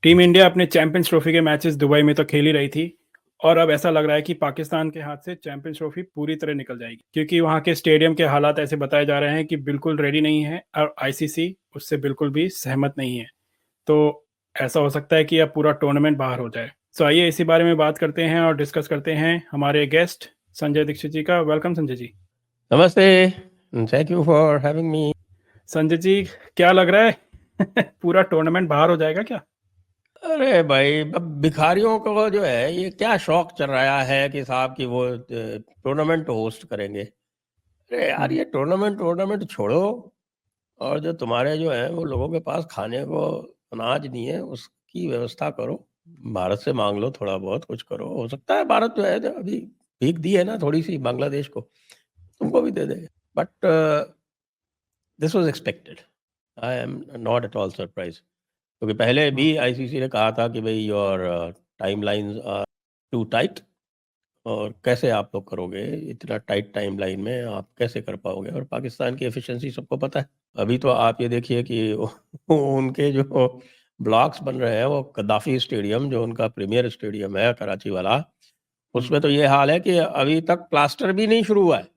Team India अपने champions trophy के matches Dubai में तो खेल ही रही थी और अब ऐसा लग रहा है कि पाकिस्तान के हाथ से चैंपियंस ट्रॉफी पूरी तरह निकल जाएगी क्योंकि वहां के स्टेडियम के हालात ऐसे बताए जा रहे हैं कि बिल्कुल रेडी नहीं है और आईसीसी उससे बिल्कुल भी सहमत नहीं है। तो ऐसा हो सकता है कि अब पूरा टूर्नामेंट बाहर हो जाए। सो आइए इसी बारे में बात करते हैं और डिस्कस करते हैं हमारे गेस्ट संजय दीक्षित जी का। वेलकम संजय जी। नमस्ते, thank you for having me. Sanjay ji, क्या लग रहा है पूरा टूर्नामेंट बाहर हो जाएगा क्या? अरे भाई, अब भिखारियों को जो है ये क्या शौक चल रहा है कि साहब कि वो टूर्नामेंट होस्ट करेंगे। अरे यार, ये टूर्नामेंट छोड़ो और जो तुम्हारे जो है वो लोगों के पास खाने को अनाज नहीं है उसकी व्यवस्था करो। भारत से मांग लो, थोड़ा बहुत कुछ करो। हो सकता है भारत जो है जो अभी भीख दी है ना थोड़ी सी बांग्लादेश को, तुमको भी दे दे। But this was expected. I am not at all surprise, क्योंकि पहले भी आईसीसी ने कहा था कि भाई your timelines are too tight, और कैसे आप लोग करोगे इतना टाइट टाइमलाइन में, आप कैसे कर पाओगे। और पाकिस्तान की एफिशिएंसी सबको पता है। अभी तो आप ये देखिए कि उनके जो ब्लॉक्स बन रहे हैं, वो गद्दाफी स्टेडियम जो उनका प्रीमियर स्टेडियम है कराची वाला, उसमें तो ये हाल है कि अभी तक प्लास्टर भी नहीं शुरू हुआ है।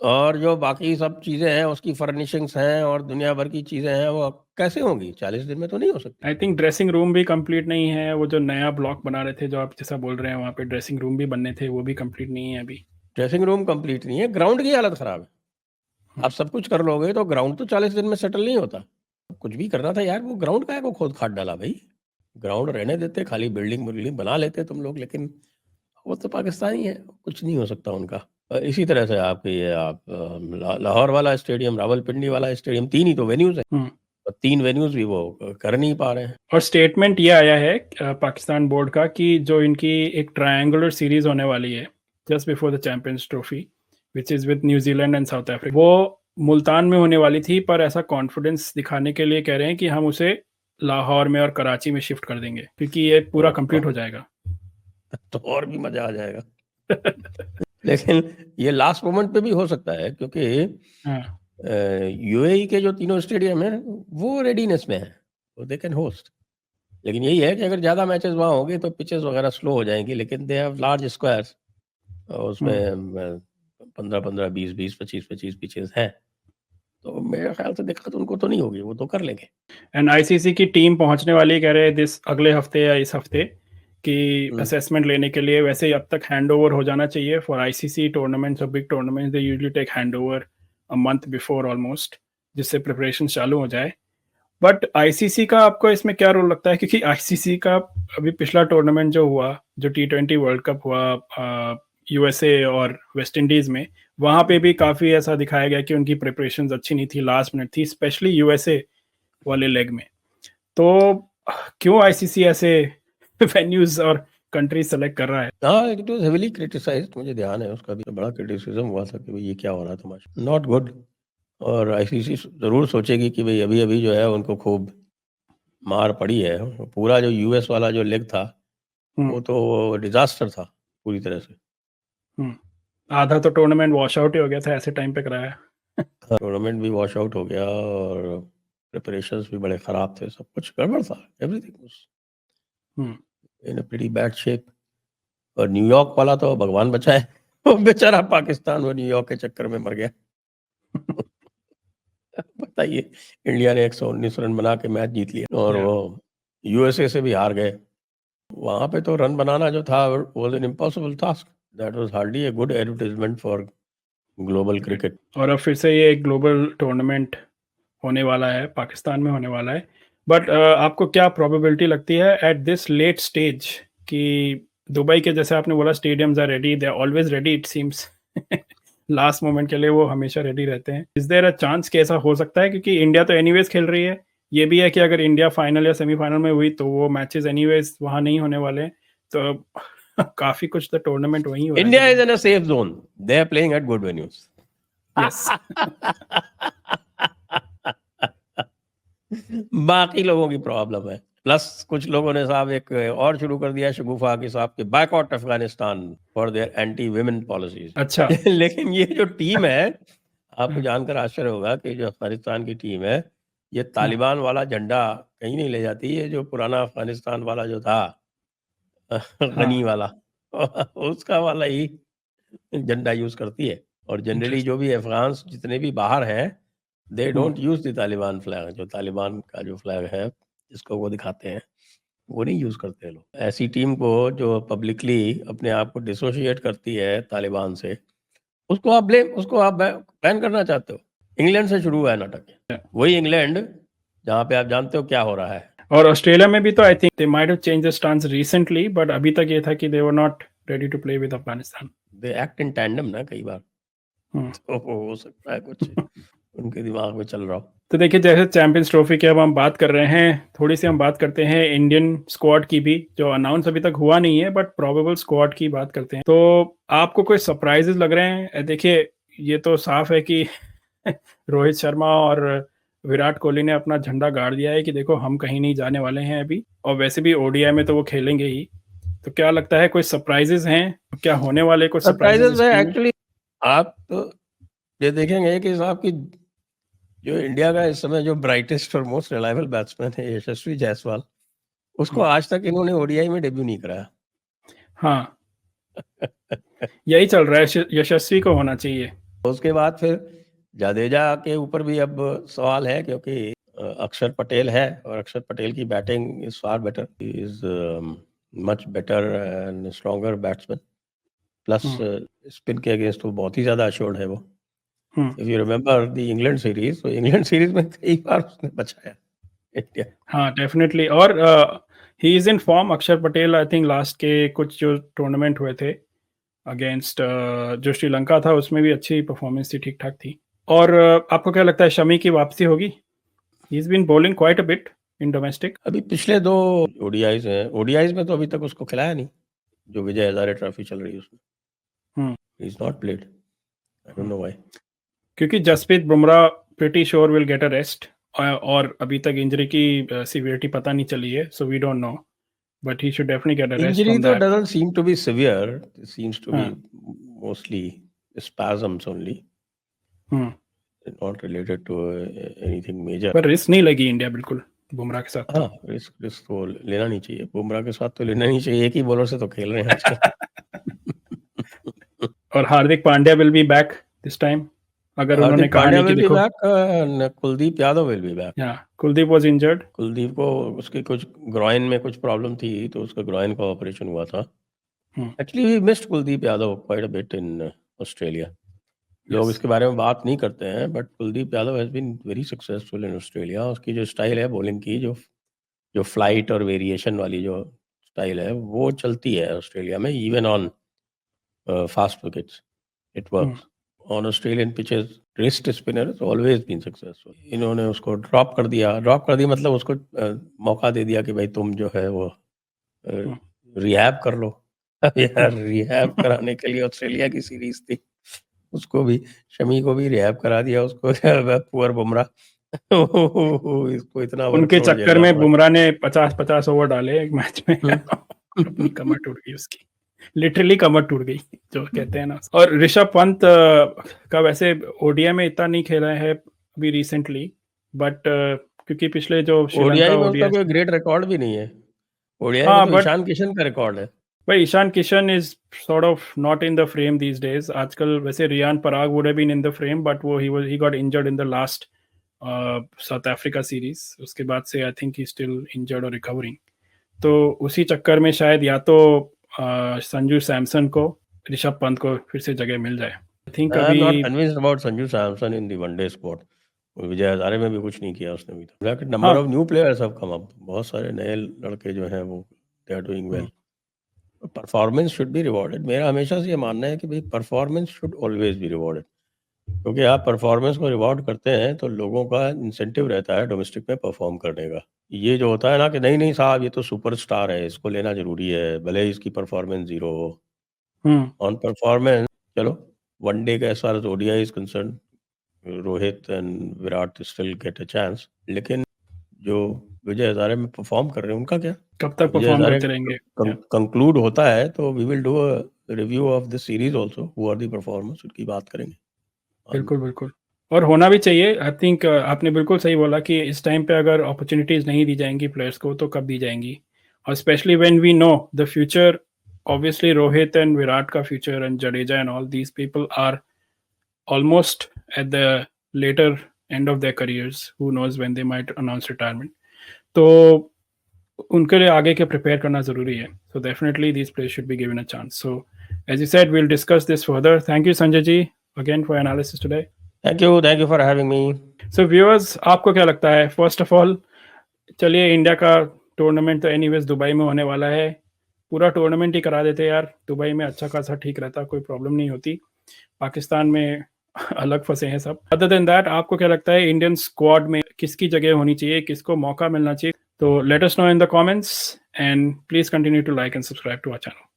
और जो बाकी सब चीज़ें हैं उसकी फर्निशिंग्स हैं और दुनिया भर की चीज़ें हैं, वो कैसे होंगी? 40 दिन में तो नहीं हो सकती। आई थिंक ड्रेसिंग रूम भी कंप्लीट नहीं है। वो जो नया ब्लॉक बना रहे थे, जो आप जैसा बोल रहे हैं, वहाँ पे ड्रेसिंग रूम भी बनने थे, वो भी कंप्लीट नहीं है अभी। ड्रेसिंग रूम कंप्लीट नहीं है, ग्राउंड की हालत ख़राब है। आप सब कुछ कर लोगे तो ग्राउंड तो 40 दिन में सेटल नहीं होता। कुछ भी करना था यार, वो ग्राउंड काहे को खोद खाद डाला भाई? ग्राउंड रहने देते, खाली बिल्डिंग बिल्डिंग बना लेते तुम लोग। लेकिन वो तो पाकिस्तानी है, कुछ नहीं हो सकता उनका। इसी तरह से आपके ये आप लाहौर वाला स्टेडियम, रावलपिंडी वाला स्टेडियम, 3 ही तो वेन्यूज़ हैं और 3 वेन्यूज़ भी वो कर नहीं पा रहे हैं। और स्टेटमेंट ये आया है पाकिस्तान बोर्ड का कि जो इनकी एक ट्रायंगुलर सीरीज होने वाली है just before the champions trophy, which is with New Zealand and south Africa, वो मुल्तान में होने वाली थी, पर ऐसा कॉन्फिडेंस दिखाने के लिए कह रहे हैं कि हम उसे लाहौर में और कराची में शिफ्ट कर देंगे क्योंकि ये पूरा कंप्लीट हो जाएगा। तो और भी मजा आ जाएगा। लेकिन ये लास्ट मोमेंट पे भी हो सकता है, क्योंकि हाँ, यूएई के जो तीनों स्टेडियम है वो रेडीनेस में है, वो दे कैन होस्ट। लेकिन यही है कि अगर ज़्यादा मैचेस वहाँ होंगे तो पिचेस वगैरह स्लो हो जाएंगी। लेकिन दे हैव लार्ज स्क्वायर्स, उसमें 15-15, 20-20, 25-25 पिचेस हैं। तो मेरे ख्याल से दिक्कत उनको तो नहीं होगी, वो तो कर लेंगे। एंड आईसीसी की टीम पहुंचने वाली है, कह रहे हैं दिस अगले हफ्ते या इस हफ्ते कि असेसमेंट लेने के लिए। वैसे ही अब तक हैंड ओवर हो जाना चाहिए फॉर आईसीसी टूर्नामेंट्स और big tournaments, they usually take hand over a month before almost, जिससे प्रिपरेशन चालू हो जाए। बट आईसीसी का आपको इसमें क्या रोल लगता है? क्योंकि आईसीसी का अभी पिछला टूर्नामेंट जो हुआ, जो T20 वर्ल्ड कप हुआ यूएसए और वेस्ट इंडीज में, वहां पे भी काफी ऐसा दिखाया गया कि उनकी प्रिपरेशन अच्छी नहीं थी, लास्ट मिनट थी, स्पेशली यूएसए वाले लेग में। तो क्यों आईसीसी ऐसे वेन्यूज और कंट्री सेलेक्ट कर रहा है? हाँ, इट वाज हेवीली क्रिटिसाइज्ड, मुझे ध्यान है उसका भी बड़ा क्रिटिसिज्म हुआ था कि भाई ये क्या हो रहा है तमाशा, नॉट गुड। और आईसीसी ज़रूर सोचेगी कि भाई अभी अभी जो है उनको खूब मार पड़ी है। पूरा जो यूएस वाला जो लेग था वो तो डिजास्टर था पूरी तरह से। आधा तो टूर्नामेंट वॉश आउट ही हो गया था ऐसे टाइम पे कराया। टूर्नामेंट भी वॉश आउट हो गया और प्रिपरेशंस भी बड़े ख़राब थे, सब कुछ गड़बड़ था, everything was in a pretty bad shape. और न्यूयॉर्क वाला तो भगवान बचाए, वो बेचारा पाकिस्तान वो न्यूयॉर्क के चक्कर में मर गया। बताइए, इंडिया ने 119 रन बना के मैच जीत लिया और वो यूएसए से भी हार गए। वहां पे तो रन बनाना जो था was an impossible task. That was hardly a good advertisement for global cricket. और अब फिर से ये एक ग्लोबल टूर्नामेंट होने वाला है, पाकिस्तान में होने वाला है। बट आपको क्या प्रोबेबिलिटी लगती है एट दिस लेट स्टेज कि दुबई के, जैसे आपने बोला, stadiums are ready, they are always ready it seems, last moment के लिए वो हमेशा रेडी रहते हैं। इज देयर अ चांस कि ऐसा हो सकता है? क्योंकि इंडिया तो एनीवेज खेल रही है, ये भी है कि अगर इंडिया फाइनल या सेमीफाइनल में हुई तो वो मैचेस एनीवेज वहां नहीं होने वाले हैं, तो काफी कुछ तो टूर्नामेंट वहीं हो रहा इंडिया है। Is in a safe zone, they are playing at good venues. Yes. बाकी लोगों की प्रॉब्लम है। प्लस कुछ लोगों ने साहब एक और शुरू कर दिया, शगुफा के साहब के boycott Afghanistan for their anti women policies. अच्छा। लेकिन ये जो टीम है, आपको जानकर आश्चर्य होगा कि जो अफगानिस्तान की टीम है ये तालिबान वाला झंडा कहीं नहीं ले जाती, ये जो पुराना अफगानिस्तान वाला जो था गनी वाला उसका वाला ही झंडा यूज करती है। और जनरली जो भी अफगान्स जितने भी बाहर हैं, they don't use the Taliban flag. जो तालिबान का जो फ्लैग है जिसको वो दिखाते हैं, वो नहीं यूज करते हैं लोग। ऐसी टीम को जो पब्लिकली अपने आप को डिसोशिएट करती है तालिबान से, उसको आप बैन करना चाहते हो। इंग्लैंड से शुरू हुआ है नाटक, वही इंग्लैंड जहाँ पे आप जानते हो क्या हो रहा है। और ऑस्ट्रेलिया में भी तो I think they might have change the stance recently, but अभी तक ये था कि they were not ready to play with Afghanistan. They act in tandem ना कई बार, तो हो सकता है कुछ उनके दिमाग में चल रहा हो। तो देखिए, जैसे चैंपियंस ट्रॉफी की अब हम बात कर रहे हैं, थोड़ी सी हम बात करते हैं इंडियन स्क्वाड की भी, जो अनाउंस अभी तक हुआ नहीं है, बट प्रोबेबल स्क्वाड की बात करते हैं। तो आपको कोई सरप्राइजेस लग रहे हैं? देखिए, ये तो साफ है कि रोहित शर्मा और विराट कोहली ने अपना झंडा गाड़ दिया है कि देखो हम कहीं नहीं जाने वाले हैं अभी, और वैसे भी ओडीआई में तो वो खेलेंगे ही। तो क्या लगता है, कोई सरप्राइजेस हैं? क्या होने वाले कुछ सरप्राइजेस है एक्चुअली। आप तो ये देखेंगे कि साहब की जो इंडिया का इस समय जो ब्राइटेस्ट और मोस्ट रिलायबल बैट्समैन है यशस्वी जायसवाल, उसको आज तक इन्होंने ओडीआई में डेब्यू नहीं कराया। हाँ, यही चल रहा है, यशस्वी को होना चाहिए। उसके बाद फिर जाडेजा के ऊपर भी अब सवाल है, क्योंकि अक्षर पटेल है और अक्षर पटेल की batting is far better, is much better and stronger batsman, plus spin के अगेंस्ट वो बहुत ही ज्यादा अश्योर्ड है वो। If you remember the England series, तो इंग्लैंड सीरीज में कई बार उसने बचाया इंडिया। हाँ, डेफिनेटली। और ही इज इन फॉर्म, अक्षर पटेल। आई थिंक लास्ट के कुछ जो टूर्नामेंट हुए थे अगेंस्ट जो श्रीलंका था, उसमें भी अच्छी परफॉर्मेंस थी, ठीक ठाक थी। और आपको क्या लगता है, शमी की वापसी होगी? He is been bowling quite a bit in domestic. अभी पिछले 2 ओडीआईज हैं, ओडीआईज में तो अभी तक उसको खिलाया नहीं, जो विजय हजारे ट्रॉफी चल रही है उसमें ही is not played. I don't know why. क्योंकि Jasprit Bumrah pretty sure will get a rest, और अभी तक इंजरी की सीवियरिटी पता नहीं चली है, so we don't know, but he should definitely get a rest Injury from though that. doesn't seem to be severe. It seems to be mostly spasms only, not related to anything major. पर risk नहीं लगी India बिल्कुल बुमराह के साथ। हाँ, risk तो लेना नहीं चाहिए, बुमराह के साथ तो लेना नहीं चाहिए, एक ही बॉलर से तो खेल रहे हैं आजकल। और Hardik Pandya will be back this time, अगर उन्होंने कहा नहीं कि देखो। Kuldeep Yadav will be back. Kuldeep was injured. Kuldeep को उसकी कुछ ग्रॉइन में कुछ प्रॉब्लम थी, तो उसका ग्रॉइन का ऑपरेशन हुआ था। Actually we missed Kuldeep Yadav quite a bit in Australia. लोग इसके बारे में बात नहीं करते हैं, but Kuldeep Yadav has been very successful in Australia. उसकी जो स्टाइल है बॉलिंग की, जो फ्लाइट और वेरिएशन वाली जो स्टाइल है, वो चलती है ऑस्ट्रेलिया में, even on fast wickets it works. On Australian pitches wrist spinner has always been successful. इन्होंने उसको ड्रॉप कर दिया मतलब उसको मौका दे दिया कि भाई तुम जो है वो रिहैब कर लो। यार रिहैब कराने के लिए ऑस्ट्रेलिया की सीरीज थी, उसको भी, शमी को भी रिहैब करा दिया उसको, पुअर बुमराह। इसको इतना उनके चक्कर में बुमराह ने 50-50 ओवर डाले एक मैच में अपनी कमर टूट गई उसकी, लिटरली कमर टूट गई जो कहते हैं ना। और ऋषभ पंत का वैसे ओडीआई में इतना नहीं खेला है अभी रिसेंटली, बट क्योंकि पिछले जो ओडीआई में उसका कोई ग्रेट रिकॉर्ड भी नहीं है। ओडीआई में तो ईशान किशन का रिकॉर्ड है भाई। Ishan Kishan is sort of not in the frame these days आजकल। वैसे Riyan Parag would have been in the frame, but वो he got injured in the last South Africa series. उसके बाद से I think he still injured और recovering. तो उसी चक्कर में शायद या तो संजू सैमसन को, ऋषभ पंत को फिर से जगह मिल जाए। आई थिंक आई एम अभी not convinced about Sanju Samson in the one day sport. Vijay Hazare में भी कुछ नहीं किया उसने अभी तक। Number of new players have come up, बहुत सारे नए लड़के जो हैं वो they are doing well. Performance should be rewarded. मेरा हमेशा से ये मानना है कि भाई performance should always be rewarded, क्योंकि आप परफॉर्मेंस को रिवॉर्ड करते हैं तो लोगों का इंसेंटिव रहता है डोमेस्टिक में परफॉर्म करने का। ये जो होता है ना कि नहीं साहब ये तो सुपरस्टार है, इसको लेना जरूरी है, भले ही इसकी परफॉर्मेंस जीरो हो। ऑन परफॉर्मेंस चलो वनडे का as far as ODI is concern, Rohit and Virat still get a chance, लेकिन जो विजय हजारे में परफॉर्म कर रहे हैं उनका क्या, कब तक परफॉर्म करते रहेंगे? कंक्लूड होता है तो we will do a review of this series also, who are the performers, उनकी बात करेंगे। बिल्कुल बिल्कुल। और होना भी चाहिए। आई थिंक आपने बिल्कुल सही बोला कि इस टाइम पे अगर अपॉर्चुनिटीज नहीं दी जाएंगी प्लेयर्स को तो कब दी जाएंगी, और specially when we know the future, obviously Rohit and Virat ka future and Jadeja and all these people are almost at the later end of their careers. Who knows when they might announce retirement. तो उनके लिए आगे के prepare करना जरूरी है. So definitely these players should be given a chance. So as you said, we'll discuss this further. Thank you Sanjay ji again for analysis today. Thank you for having me. So viewers, आपको क्या लगता है? First of all, चलिए India का tournament तो anyways Dubai में होने वाला है, पूरा टूर्नामेंट ही करा देते यार, दुबई में अच्छा खासा ठीक रहता, कोई प्रॉब्लम नहीं होती, पाकिस्तान में अलग फंसे हैं सब. अदर देन दैट आपको क्या लगता है इंडियन स्क्वाड में किसकी जगह होनी चाहिए, किसको मौका मिलना चाहिए? तो let us know in the comments and please continue to like and subscribe to our channel.